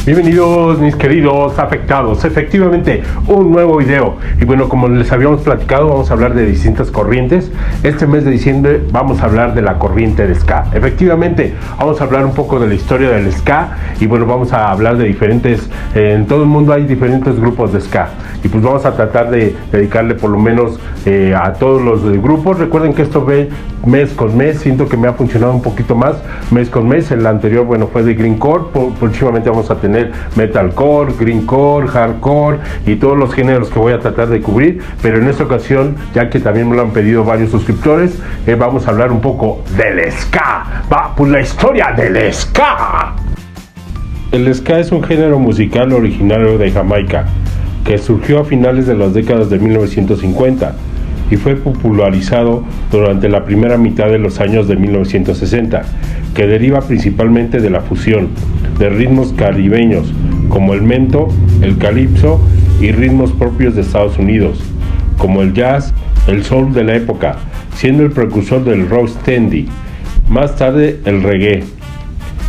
Bienvenidos mis queridos afectados, efectivamente un nuevo video. Y bueno, como les habíamos platicado, vamos a hablar de distintas corrientes. Este mes de diciembre vamos a hablar de la corriente de ska. Efectivamente, vamos a hablar un poco de la historia del ska. Y bueno, vamos a hablar de diferentes, en todo el mundo hay diferentes grupos de ska. Y pues vamos a tratar de dedicarle por lo menos a todos los grupos. Recuerden que esto ve mes con mes, siento que me ha funcionado un poquito más mes con mes. El anterior, bueno, fue de greencore. Próximamente vamos a tener metalcore, greencore, hardcore y todos los géneros que voy a tratar de cubrir, pero en esta ocasión, ya que también me lo han pedido varios suscriptores, vamos a hablar un poco del ska. Pues la historia del ska. El ska es un género musical originario de Jamaica que surgió a finales de las décadas de 1950 y fue popularizado durante la primera mitad de los años de 1960, que deriva principalmente de la fusión de ritmos caribeños como el mento, el calipso y ritmos propios de Estados Unidos, como el jazz, el soul de la época, siendo el precursor del rocksteady, más tarde el reggae.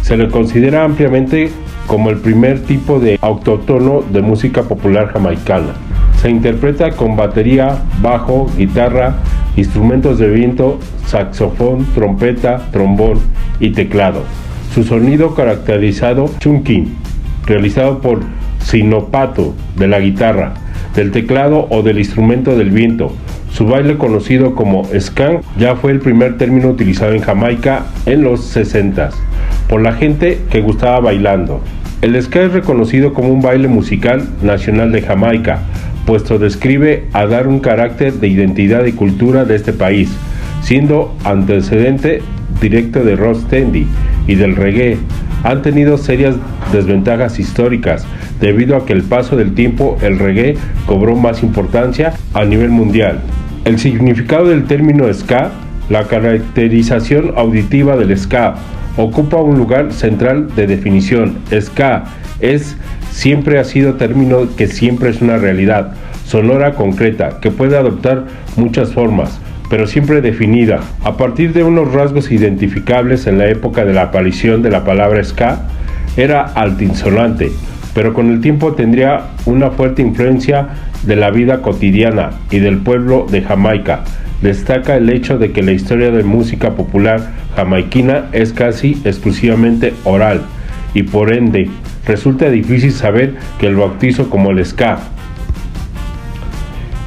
Se le considera ampliamente como el primer tipo de autóctono de música popular jamaicana. Se interpreta con batería, bajo, guitarra, instrumentos de viento, saxofón, trompeta, trombón y teclado. Su sonido caracterizado chunking, realizado por sinopato de la guitarra, del teclado o del instrumento del viento. Su baile, conocido como skank, ya fue el primer término utilizado en Jamaica en los 60s por la gente que gustaba bailando. El ska es reconocido como un baile musical nacional de Jamaica, puesto describe a dar un carácter de identidad y cultura de este país, siendo antecedente directo de rocksteady y del reggae. Han tenido serias desventajas históricas debido a que el paso del tiempo el reggae cobró más importancia a nivel mundial. El significado del término ska, la caracterización auditiva del ska, ocupa un lugar central de definición. Ska siempre ha sido término que siempre es una realidad sonora concreta que puede adoptar muchas formas, pero siempre definida a partir de unos rasgos identificables. En la época de la aparición de la palabra ska era altisonante, pero con el tiempo tendría una fuerte influencia de la vida cotidiana y del pueblo de Jamaica. Destaca el hecho de que la historia de música popular jamaiquina es casi exclusivamente oral y por ende resulta difícil saber que el bautizo como el ska.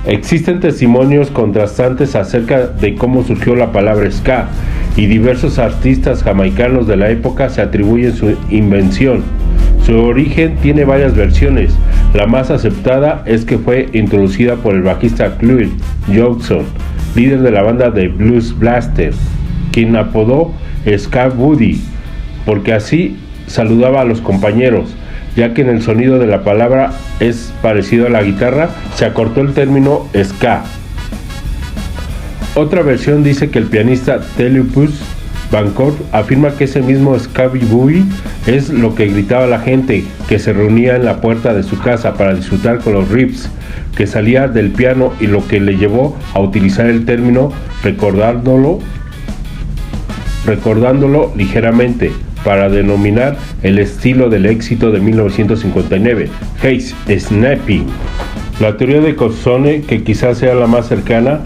Existen testimonios contrastantes acerca de cómo surgió la palabra ska y diversos artistas jamaicanos de la época se atribuyen su invención. Su origen tiene varias versiones. La más aceptada es que fue introducida por el bajista Clued Johnson, líder de la banda de Blues Blaster, quien apodó Ska Buddy, porque así saludaba a los compañeros, ya que en el sonido de la palabra es parecido a la guitarra, se acortó el término ska. Otra versión dice que el pianista Telepus Bancourt afirma que ese mismo Scabby Boy es lo que gritaba la gente que se reunía en la puerta de su casa para disfrutar con los riffs que salía del piano y lo que le llevó a utilizar el término recordándolo ligeramente para denominar el estilo del éxito de 1959, Haze Snapping. La teoría de Cozzone, que quizás sea la más cercana,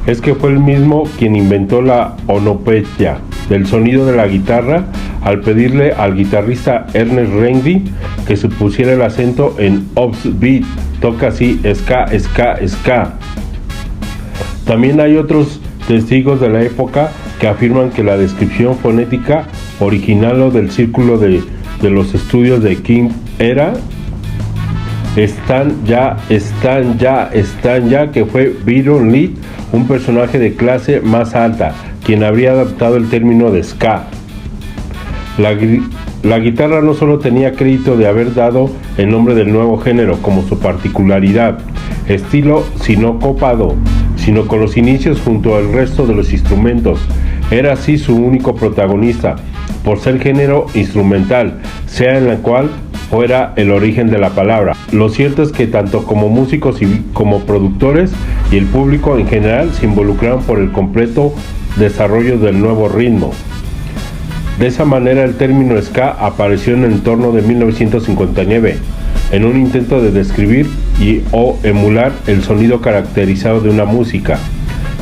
es que fue el mismo quien inventó la onomatopeya del sonido de la guitarra al pedirle al guitarrista Ernest Randy que se pusiera el acento en offbeat, toca así ska, ska, ska. También hay otros testigos de la época que afirman que la descripción fonética original del círculo de los estudios de King era están ya, que fue Byron Lee, un personaje de clase más alta, quien habría adaptado el término de ska. La guitarra no solo tenía crédito de haber dado el nombre del nuevo género como su particularidad, estilo sinocopado, sino con los inicios junto al resto de los instrumentos. Era así su único protagonista, por ser género instrumental, sea en la cual fuera el origen de la palabra. Lo cierto es que tanto como músicos y como productores y el público en general se involucraron por el completo desarrollo del nuevo ritmo. De esa manera el término ska apareció en el entorno de 1959, en un intento de describir o emular el sonido caracterizado de una música.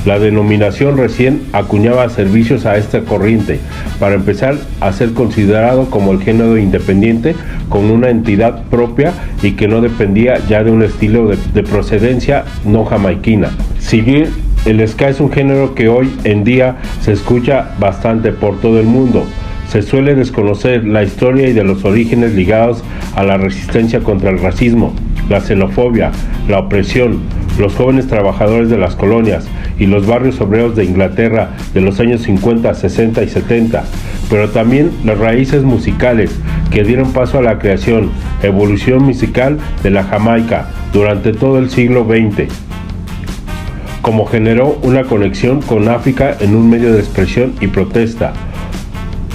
La denominación recién acuñaba servicios a esta corriente, para empezar a ser considerado como el género independiente con una entidad propia y que no dependía ya de un estilo de procedencia no jamaiquina. Si bien el ska es un género que hoy en día se escucha bastante por todo el mundo, se suele desconocer la historia y de los orígenes ligados a la resistencia contra el racismo, la xenofobia, la opresión, los jóvenes trabajadores de las colonias y los barrios obreros de Inglaterra de los años 50, 60 y 70, pero también las raíces musicales que dieron paso a la creación, evolución musical de la Jamaica durante todo el siglo XX, como generó una conexión con África en un medio de expresión y protesta,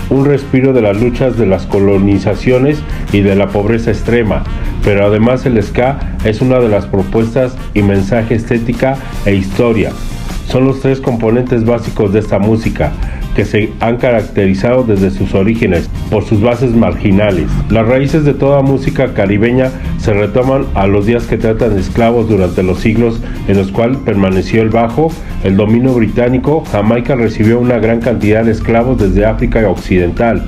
un respiro de las luchas de las colonizaciones y de la pobreza extrema, pero además el ska es una de las propuestas y mensaje estética e historia. Son los tres componentes básicos de esta música, que se han caracterizado desde sus orígenes por sus bases marginales. Las raíces de toda música caribeña se retoman a los días que tratan de esclavos durante los siglos en los cuales permaneció el bajo el dominio británico. Jamaica recibió una gran cantidad de esclavos desde África Occidental,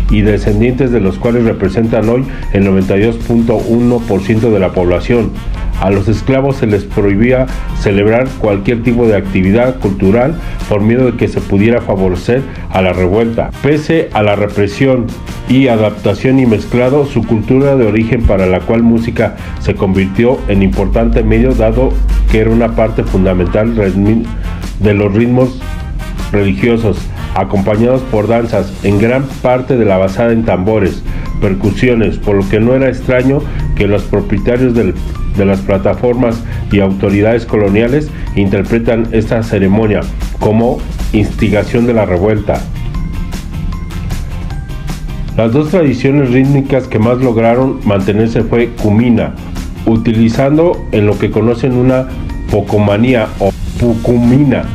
y descendientes de los cuales representan hoy el 92.1% de la población. A los esclavos se les prohibía celebrar cualquier tipo de actividad cultural por miedo de que se pudiera favorecer a la revuelta. Pese a la represión y adaptación y mezclado, su cultura de origen, para la cual música se convirtió en importante medio, dado que era una parte fundamental de los ritmos religiosos, acompañados por danzas, en gran parte de la basada en tambores, percusiones, por lo que no era extraño que los propietarios de las plataformas y autoridades coloniales interpretan esta ceremonia como instigación de la revuelta. Las dos tradiciones rítmicas que más lograron mantenerse fue Kumina, utilizando en lo que conocen una pocomanía o pucumina,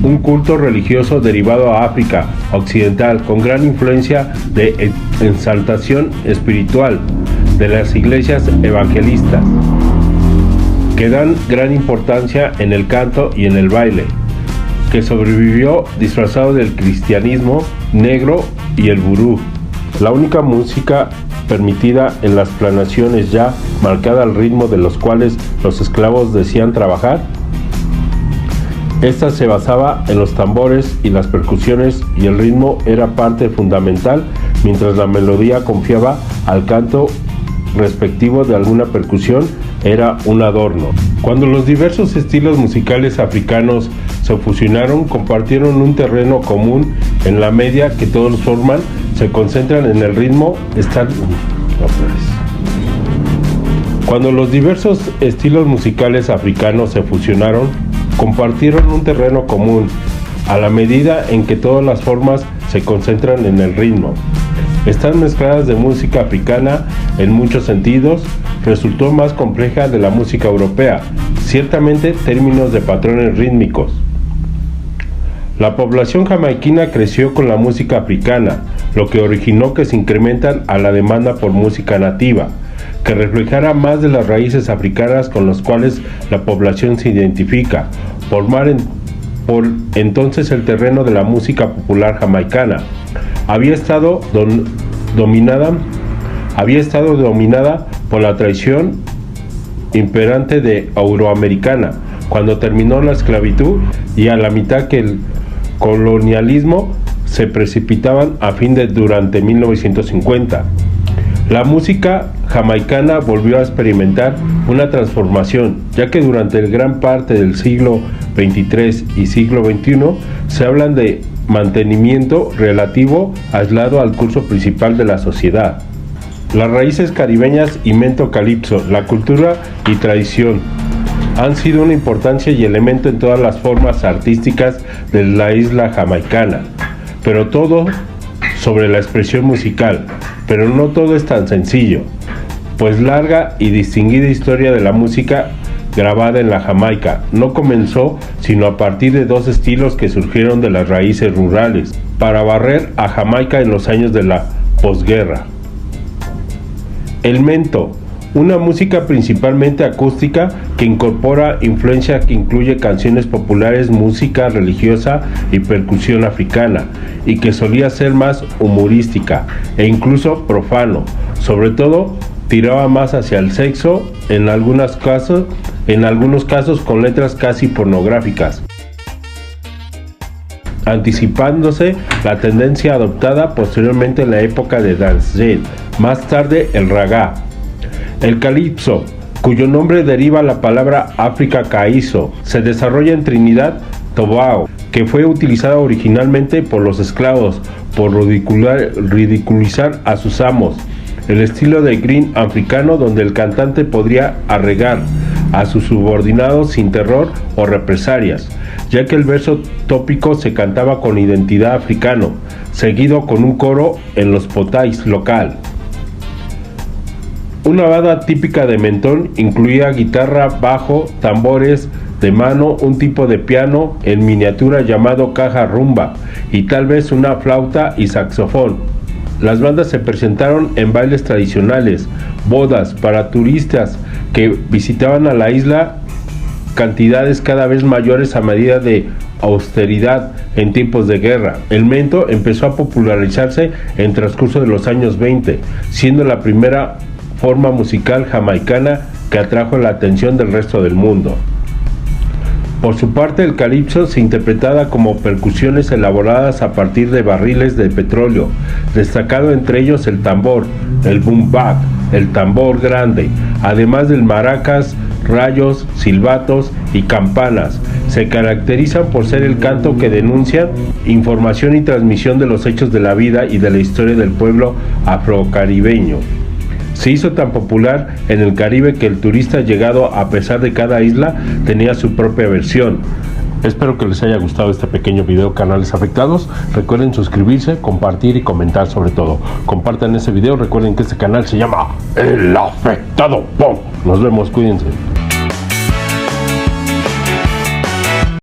un culto religioso derivado a África Occidental con gran influencia de exaltación espiritual de las iglesias evangelistas, que dan gran importancia en el canto y en el baile, que sobrevivió disfrazado del cristianismo negro y el vudú. La única música permitida en las planaciones ya marcada al ritmo de los cuales los esclavos decían trabajar. Esta se basaba en los tambores y las percusiones, y el ritmo era parte fundamental, mientras la melodía confiaba al canto respectivo de alguna percusión, era un adorno. Cuando los diversos estilos musicales africanos se fusionaron, compartieron un terreno común en la medida que todos forman, se concentran en el ritmo, Cuando los diversos estilos musicales africanos se fusionaron, compartieron un terreno común, a la medida en que todas las formas se concentran en el ritmo. Están mezcladas de música africana en muchos sentidos, resultó más compleja de la música europea, ciertamente términos de patrones rítmicos. La población jamaiquina creció con la música africana, lo que originó que se incrementan a la demanda por música nativa, que reflejara más de las raíces africanas con las cuales la población se identifica, por entonces el terreno de la música popular jamaicana había estado dominada por la tradición imperante de euroamericana, cuando terminó la esclavitud, y a la mitad que el colonialismo se precipitaban durante 1950. La música jamaicana volvió a experimentar una transformación, ya que durante gran parte del siglo XXIII y siglo XXI se hablan de mantenimiento relativo aislado al curso principal de la sociedad. Las raíces caribeñas y mento calipso, la cultura y tradición han sido una importancia y elemento en todas las formas artísticas de la isla jamaicana, pero todo sobre la expresión musical. Pero no todo es tan sencillo, pues larga y distinguida historia de la música grabada en la Jamaica no comenzó sino a partir de dos estilos que surgieron de las raíces rurales. para barrer a Jamaica en los años de la posguerra. El mento, una música principalmente acústica que incorpora influencia que incluye canciones populares, música religiosa y percusión africana, y que solía ser más humorística e incluso profano. Sobre todo, tiraba más hacia el sexo, en algunos casos con letras casi pornográficas, anticipándose la tendencia adoptada posteriormente en la época de dancehall, más tarde el ragga. El calipso, cuyo nombre deriva la palabra África caízo, se desarrolla en Trinidad Tobago, que fue utilizada originalmente por los esclavos por ridiculizar a sus amos. El estilo de green africano, donde el cantante podría arregar a sus subordinados sin terror o represalias, ya que el verso tópico se cantaba con identidad africano, seguido con un coro en los potais local. Una banda típica de mentón incluía guitarra, bajo, tambores de mano, un tipo de piano en miniatura llamado caja rumba y tal vez una flauta y saxofón. Las bandas se presentaron en bailes tradicionales, bodas, para turistas que visitaban a la isla, cantidades cada vez mayores a medida de austeridad en tiempos de guerra. El mento empezó a popularizarse en transcurso de los años 20, siendo la primera forma musical jamaicana que atrajo la atención del resto del mundo. Por su parte, el calipso se interpretaba como percusiones elaboradas a partir de barriles de petróleo, destacado entre ellos el tambor, el boom bap, el tambor grande, además del maracas, rayos, silbatos y campanas. Se caracterizan por ser el canto que denuncia información y transmisión de los hechos de la vida y de la historia del pueblo afrocaribeño. Se hizo tan popular en el Caribe que el turista llegado, a pesar de cada isla, tenía su propia versión. Espero que les haya gustado este pequeño video, canales afectados. Recuerden suscribirse, compartir y comentar sobre todo. Compartan ese video, recuerden que este canal se llama El Afectado. ¡Pum! Nos vemos, cuídense.